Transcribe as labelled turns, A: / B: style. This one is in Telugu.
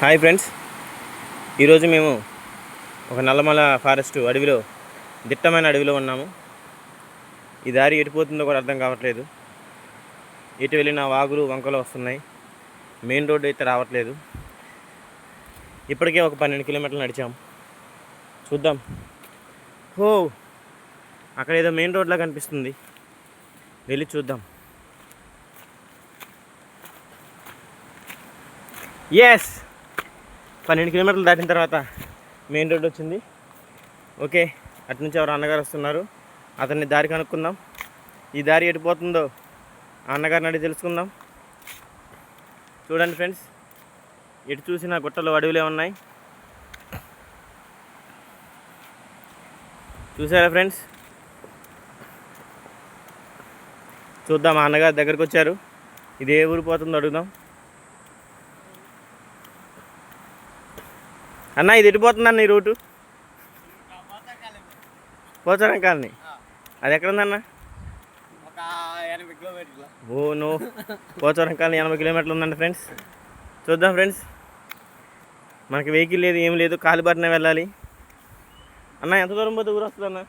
A: హాయ్ ఫ్రెండ్స్, ఈరోజు మేము ఒక నల్లమల ఫారెస్ట్ అడవిలో దిట్టమైన అడవిలో ఉన్నాము. ఈ దారి ఎటుపోతుందో కూడా అర్థం కావట్లేదు. ఎటు వెళ్ళిన వాగులు వంకలు వస్తున్నాయి. మెయిన్ రోడ్డు అయితే రావట్లేదు. ఇప్పటికే ఒక 12 కిలోమీటర్లు నడిచాము. చూద్దాం. హో, అక్కడ ఏదో మెయిన్ రోడ్లా కనిపిస్తుంది. వెళ్ళి చూద్దాం. ఎస్, 12 కిలోమీటర్లు దాటిన తర్వాత మెయిన్ రోడ్ వచ్చింది. ఓకే, అటు నుంచి ఎవరు అన్నగారు వస్తున్నారు. అతన్ని దారి కనుక్కుందాం. ఈ దారి ఎటుపోతుందో ఆ అన్నగారిని అడిగి తెలుసుకుందాం. చూడండి ఫ్రెండ్స్, ఎటు చూసిన గుట్టలు అడవులే ఉన్నాయి. చూసారా ఫ్రెండ్స్? చూద్దాం. ఆ అన్నగారి దగ్గరికి వచ్చారు. ఇది ఏ ఊరు పోతుందో అడుగుదాం. అన్న, ఇది ఎటుపోతుందన్న ఈ రూటు? పోచారం కాలనీ. అది ఎక్కడుందన్న? ఓ నో, పోచారం కాలనీ 80 కిలోమీటర్లు ఉందండి ఫ్రెండ్స్. చూద్దాం ఫ్రెండ్స్. మనకి వెహికల్ లేదు, ఏం లేదు, కాలిబారిన వెళ్ళాలి. అన్న, ఎంత దూరం పోతే ఊరు వస్తుంది అన్న?